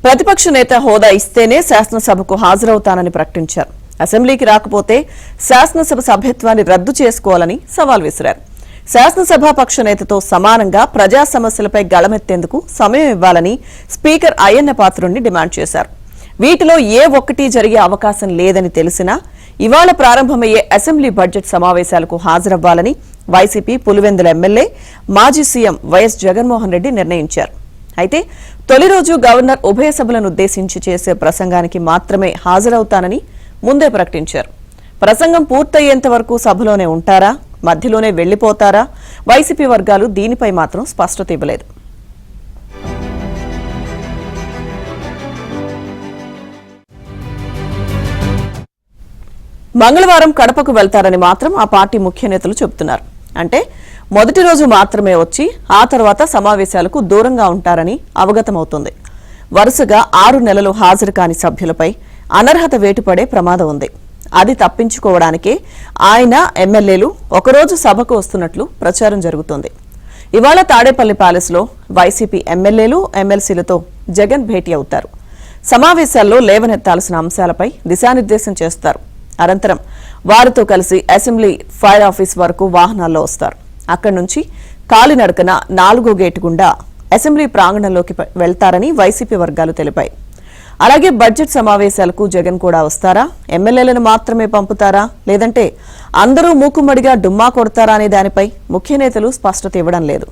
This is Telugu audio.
ప్రతిపక్ష నేత హోదా ఇస్తేనే శాసనసభకు హాజరవుతానని ప్రకటించారు. అసెంబ్లీకి రాకపోతే శాసనసభ సభ్యత్వాన్ని రద్దు చేసుకోవాలని సవాల్ విసిరారు. శాసనసభాపక్ష నేతతో సమానంగా ప్రజా సమస్యలపై గళమెత్తేందుకు సమయం ఇవ్వాలని స్పీకర్ అయ్యన్న పాత్రుడిని డిమాండ్ చేశారు. వీటిలో ఏ ఒక్కటి జరిగే అవకాశం లేదని తెలిసినా ఇవాళ ప్రారంభమయ్యే అసెంబ్లీ బడ్జెట్ సమావేశాలకు హాజరవ్వాలని వైసీపీ పులివెందుల ఎమ్మెల్యే మాజీ సీఎం వైఎస్ జగన్మోహన్ రెడ్డి నిర్ణయించారు. అయితే తొలి రోజు గవర్నర్ ఉభయ సభలను ఉద్దేశించి చేసే ప్రసంగానికి మాత్రమే హాజరవుతానని ముందే ప్రకటించారు. ప్రసంగం పూర్తయ్యేంత వరకు సభలోనే ఉంటారా, మధ్యలోనే వెళ్లిపోతారా? వైసీపీ వర్గాలు దీనిపై మాత్రం స్పష్టత ఇవ్వలేదు. మంగళవారం కడపకు వెళ్తారని మాత్రం ఆ పార్టీ ముఖ్య నేతలు చెబుతున్నారు. అంటే మొదటి రోజు మాత్రమే వచ్చి ఆ తర్వాత సమావేశాలకు దూరంగా ఉంటారని అవగతమవుతుంది. వరుసగా 6 నెలలు హాజరు కాని సభ్యులపై అనర్హత వేటుపడే ప్రమాదం ఉంది. అది తప్పించుకోవడానికే ఆయన ఎమ్మెల్యేలు ఒకరోజు సభకు వస్తున్నట్లు ప్రచారం జరుగుతోంది. ఇవాళ తాడేపల్లి ప్యాలెస్లో వైసీపీ ఎమ్మెల్యేలు ఎమ్మెల్సీలతో జగన్ భేటీ అవుతారు. సమావేశాల్లో లేవనెత్తాల్సిన అంశాలపై దిశానిర్దేశం చేస్తారు. అనంతరం వారితో కలిసి అసెంబ్లీ ఫైర్ ఆఫీస్ వరకు వాహనాల్లో వస్తారు. అక్కడి నుంచి కాలినడకన 4వ గేటు గుండా అసెంబ్లీ ప్రాంగణంలోకి వెళ్తారని వైసీపీ వర్గాలు తెలిపాయి. అలాగే బడ్జెట్ సమావేశాలకు జగన్ కూడా వస్తారా, ఎమ్మెల్యేలను మాత్రమే పంపుతారా, లేదంటే అందరూ మూకుమ్మడిగా డుమ్మా కొడతారా అనే దానిపై ముఖ్య నేతలు స్పష్టత ఇవ్వడం లేదు.